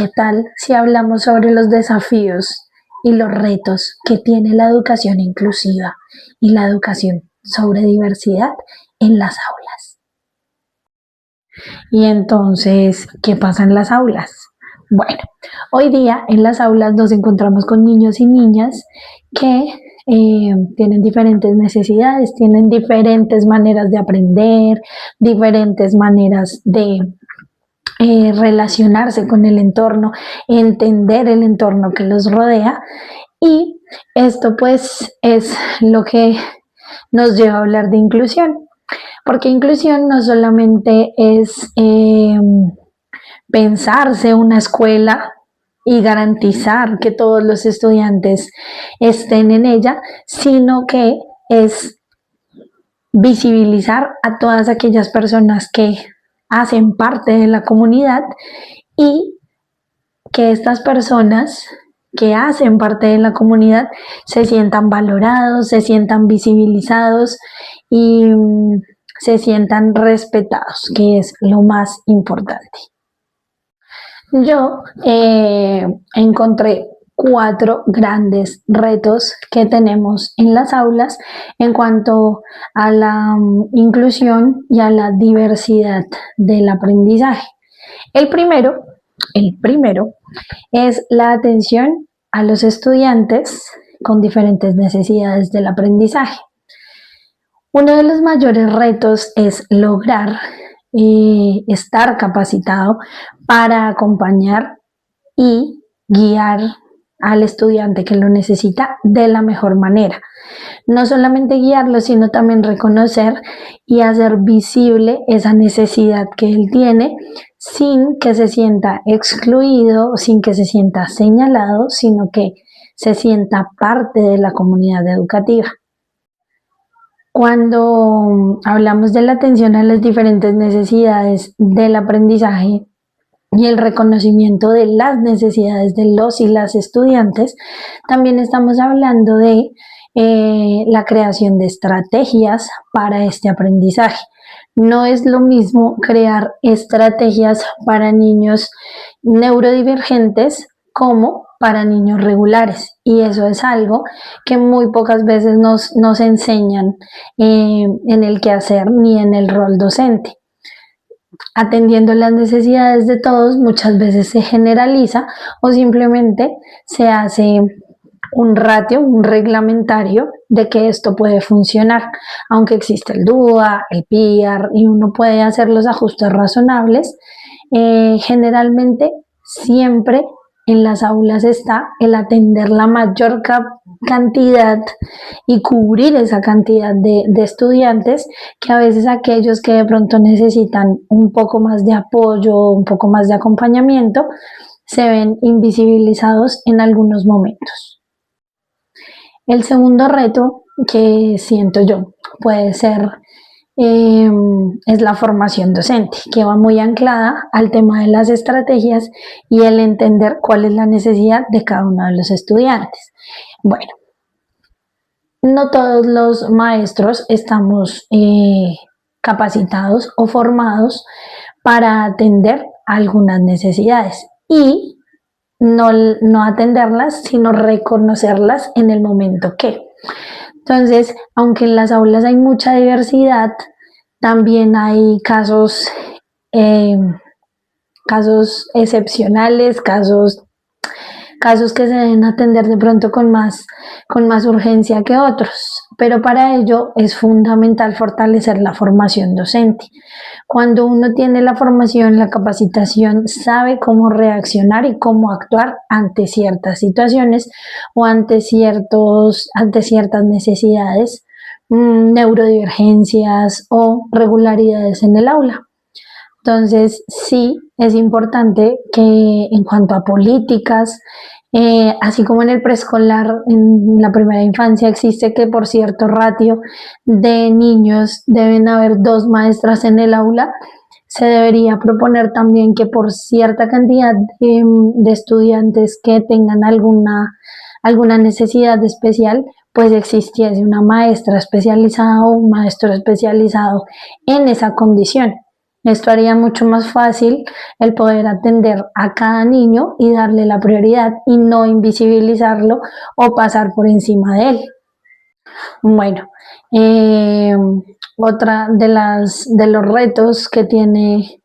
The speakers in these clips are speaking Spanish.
¿Qué tal si hablamos sobre los desafíos y los retos que tiene la educación inclusiva y la educación sobre diversidad en las aulas? Y entonces, ¿qué pasa en las aulas? Bueno, hoy día en las aulas nos encontramos con niños y niñas que tienen diferentes necesidades, tienen diferentes maneras de aprender, diferentes maneras de relacionarse con el entorno, entender el entorno que los rodea, y esto pues es lo que nos lleva a hablar de inclusión, porque inclusión no solamente es pensarse una escuela y garantizar que todos los estudiantes estén en ella, sino que es visibilizar a todas aquellas personas que hacen parte de la comunidad y que estas personas que hacen parte de la comunidad se sientan valorados, se sientan visibilizados y se sientan respetados, que es lo más importante. Yo encontré 4 grandes retos que tenemos en las aulas en cuanto a la inclusión y a la diversidad del aprendizaje. El primero es la atención a los estudiantes con diferentes necesidades del aprendizaje. Uno de los mayores retos es lograr estar capacitado para acompañar y guiar al estudiante que lo necesita de la mejor manera. No solamente guiarlo, sino también reconocer y hacer visible esa necesidad que él tiene sin que se sienta excluido, sin que se sienta señalado, sino que se sienta parte de la comunidad educativa. Cuando hablamos de la atención a las diferentes necesidades del aprendizaje y el reconocimiento de las necesidades de los y las estudiantes, también estamos hablando de la creación de estrategias para este aprendizaje. No es lo mismo crear estrategias para niños neurodivergentes como para niños regulares, y eso es algo que muy pocas veces nos enseñan en el quehacer ni en el rol docente. Atendiendo las necesidades de todos, muchas veces se generaliza o simplemente se hace un ratio, un reglamentario de que esto puede funcionar, aunque existe el DUA, el PIAR y uno puede hacer los ajustes razonables. Generalmente siempre en las aulas está el atender la mayor cantidad y cubrir esa cantidad de estudiantes, que a veces aquellos que de pronto necesitan un poco más de apoyo, un poco más de acompañamiento, se ven invisibilizados en algunos momentos. El segundo reto que siento yo puede ser es la formación docente, que va muy anclada al tema de las estrategias y el entender cuál es la necesidad de cada uno de los estudiantes. Bueno, no todos los maestros estamos capacitados o formados para atender algunas necesidades y no atenderlas, sino reconocerlas en el momento que. Entonces, aunque en las aulas hay mucha diversidad, también hay casos excepcionales, casos que se deben atender de pronto con más urgencia que otros, pero para ello es fundamental fortalecer la formación docente. Cuando uno tiene la formación, la capacitación, sabe cómo reaccionar y cómo actuar ante ciertas situaciones o ante ciertas necesidades, neurodivergencias o regularidades en el aula. Entonces, sí, es importante que en cuanto a políticas, así como en el preescolar, en la primera infancia existe que por cierto ratio de niños deben haber 2 maestras en el aula, se debería proponer también que por cierta cantidad de estudiantes que tengan alguna necesidad especial, pues existiese una maestra especializada o un maestro especializado en esa condición. Esto haría mucho más fácil el poder atender a cada niño y darle la prioridad y no invisibilizarlo o pasar por encima de él. Bueno, eh, otra de los retos que tiene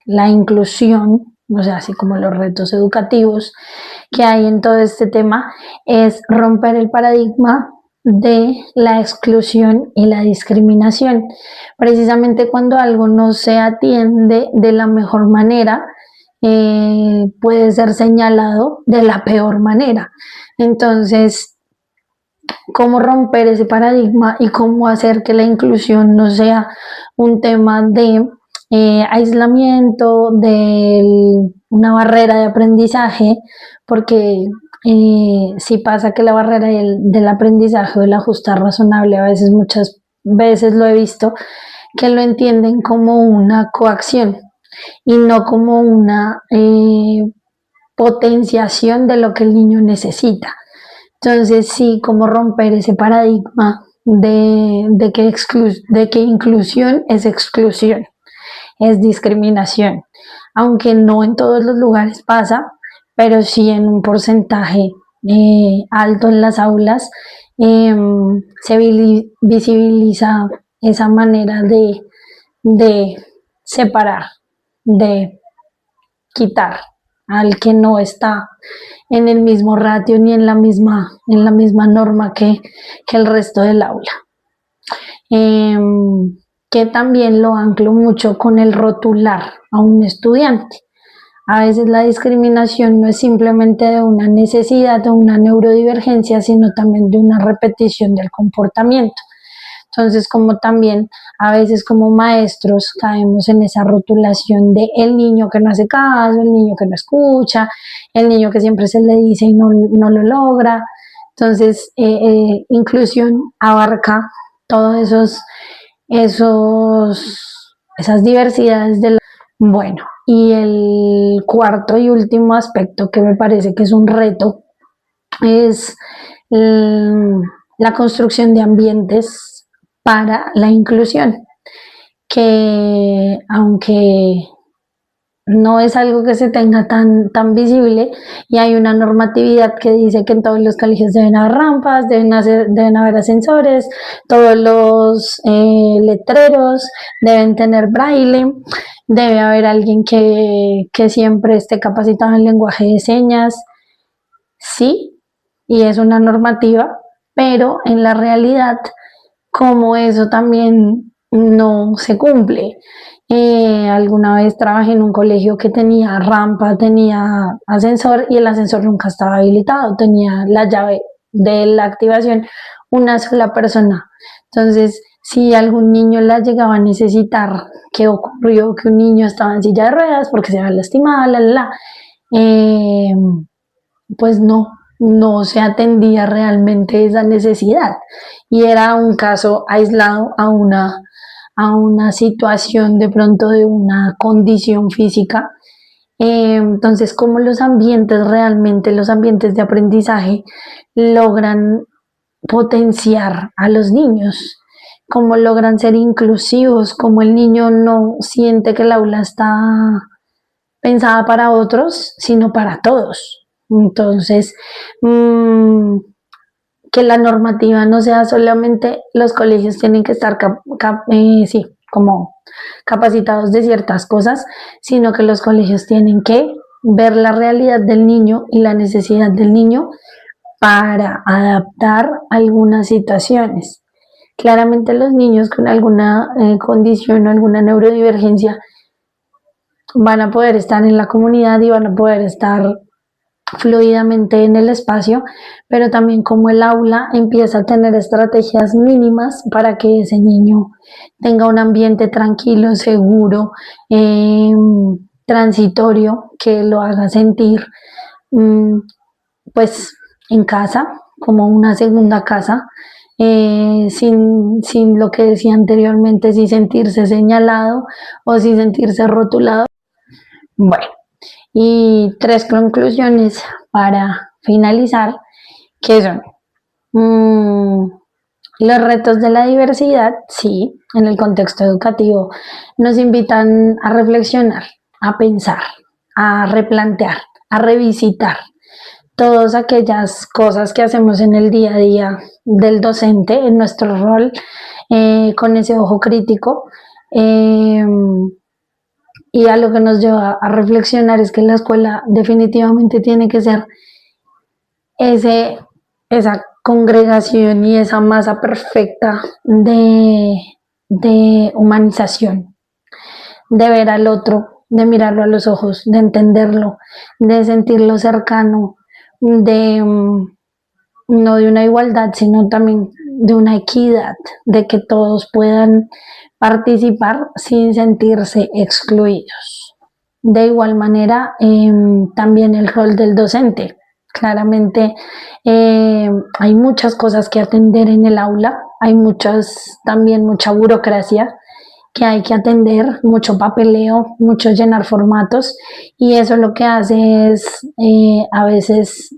la inclusión, o sea, así como los retos educativos que hay en todo este tema, es romper el paradigma de la exclusión y la discriminación. Precisamente cuando algo no se atiende de la mejor manera, puede ser señalado de la peor manera. Entonces, cómo romper ese paradigma y cómo hacer que la inclusión no sea un tema de aislamiento, de una barrera de aprendizaje, porque sí pasa que la barrera del aprendizaje o del ajustar razonable, a veces, muchas veces lo he visto, que lo entienden como una coacción y no como una potenciación de lo que el niño necesita. Entonces, sí, como romper ese paradigma de que inclusión es exclusión, es discriminación, aunque no en todos los lugares pasa, pero sí en un porcentaje alto en las aulas eh, se visibiliza esa manera de separar, de quitar al que no está en el mismo ratio ni en la misma norma que el resto del aula. Eh, que también lo anclo mucho con el rotular a un estudiante. A veces la discriminación no es simplemente de una necesidad o una neurodivergencia, sino también de una repetición del comportamiento. Entonces, como también a veces como maestros caemos en esa rotulación de el niño que no hace caso, el niño que no escucha, el niño que siempre se le dice y no lo logra. Entonces, inclusión abarca todos esas diversidades de la... Bueno, y el cuarto y último aspecto que me parece que es un reto es la construcción de ambientes para la inclusión, que aunque no es algo que se tenga tan visible y hay una normatividad que dice que en todos los colegios deben haber rampas, deben haber ascensores, todos los letreros deben tener braille, debe haber alguien que siempre esté capacitado en lenguaje de señas, sí, y es una normativa, pero en la realidad, como eso también no se cumple. Alguna vez trabajé en un colegio que tenía rampa, tenía ascensor y el ascensor nunca estaba habilitado, tenía la llave de la activación una sola persona. Entonces, si algún niño la llegaba a necesitar, ¿qué ocurrió? Que un niño estaba en silla de ruedas porque se había lastimado, eh, pues no se atendía realmente esa necesidad y era un caso aislado a una situación de pronto de una condición física. Entonces, cómo los ambientes realmente, los ambientes de aprendizaje logran potenciar a los niños, cómo logran ser inclusivos, cómo el niño no siente que el aula está pensada para otros, sino para todos. Entonces, mmm, que la normativa no sea solamente los colegios tienen que estar sí, como capacitados de ciertas cosas, sino que los colegios tienen que ver la realidad del niño y la necesidad del niño para adaptar algunas situaciones. Claramente los niños con alguna condición o alguna neurodivergencia van a poder estar en la comunidad y van a poder estar fluidamente en el espacio, pero también como el aula empieza a tener estrategias mínimas para que ese niño tenga un ambiente tranquilo, seguro, transitorio, que lo haga sentir pues en casa, como una segunda casa, sin lo que decía anteriormente, sin sentirse señalado o sin sentirse rotulado. Bueno, y tres conclusiones para finalizar, que son, Los retos de la diversidad, sí, en el contexto educativo, nos invitan a reflexionar, a pensar, a replantear, a revisitar todas aquellas cosas que hacemos en el día a día del docente, en nuestro rol, con ese ojo crítico. eh, y a lo que nos lleva a reflexionar es que la escuela definitivamente tiene que ser ese, esa congregación y esa masa perfecta de humanización, de ver al otro, de mirarlo a los ojos, de entenderlo, de sentirlo cercano, de no de una igualdad, sino también de una equidad, de que todos puedan participar sin sentirse excluidos. De igual manera, también el rol del docente. Claramente hay muchas cosas que atender en el aula, hay también mucha burocracia que hay que atender, mucho papeleo, mucho llenar formatos y eso lo que hace es a veces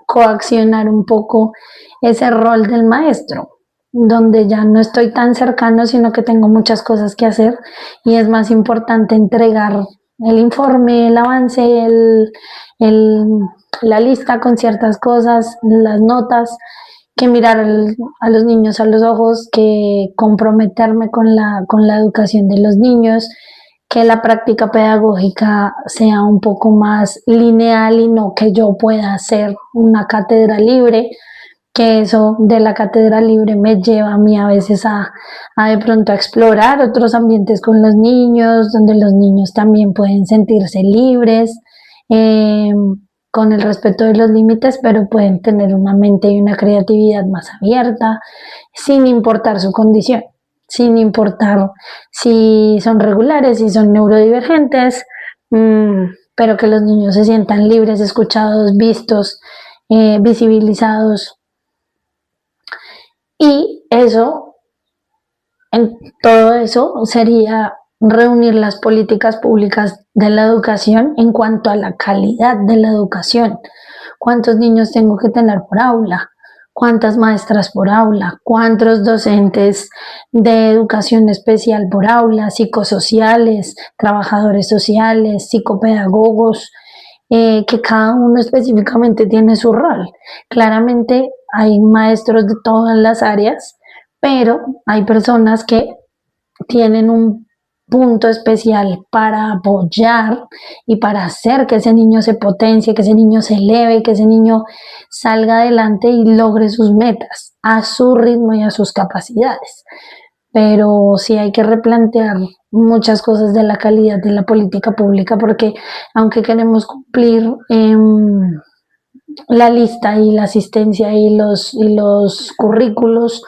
coaccionar un poco ese rol del maestro, donde ya no estoy tan cercano, sino que tengo muchas cosas que hacer y es más importante entregar el informe, el avance, el, la lista con ciertas cosas, las notas, que mirar a los niños a los ojos, que comprometerme con la educación de los niños, que la práctica pedagógica sea un poco más lineal y no que yo pueda hacer una cátedra libre, que eso de la cátedra libre me lleva a mí a veces a de pronto a explorar otros ambientes con los niños, donde los niños también pueden sentirse libres, eh, con el respeto de los límites, pero pueden tener una mente y una creatividad más abierta, sin importar su condición, sin importar si son regulares, si son neurodivergentes, pero que los niños se sientan libres, escuchados, vistos, visibilizados. Y eso, en todo eso, sería reunir las políticas públicas de la educación en cuanto a la calidad de la educación. ¿Cuántos niños tengo que tener por aula? ¿Cuántas maestras por aula? ¿Cuántos docentes de educación especial por aula? Psicosociales, trabajadores sociales, psicopedagogos, que cada uno específicamente tiene su rol. Claramente hay maestros de todas las áreas, pero hay personas que tienen un punto especial para apoyar y para hacer que ese niño se potencie, que ese niño se eleve, que ese niño salga adelante y logre sus metas a su ritmo y a sus capacidades. Pero sí hay que replantear muchas cosas de la calidad de la política pública porque aunque queremos cumplir la lista y la asistencia y los currículos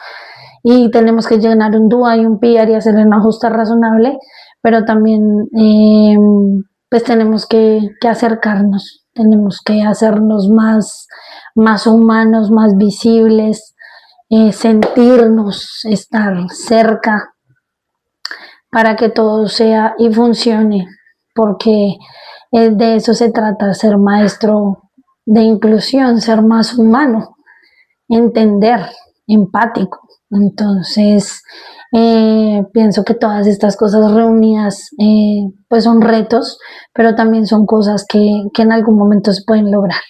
y tenemos que llenar un DUA y un PIAR y hacer un ajuste razonable, pero también pues tenemos que acercarnos, tenemos que hacernos más humanos, más visibles, sentirnos, estar cerca para que todo sea y funcione, porque de eso se trata, ser maestro de inclusión, ser más humano, entender, empático. Entonces, pienso que todas estas cosas reunidas pues son retos, pero también son cosas que en algún momento se pueden lograr.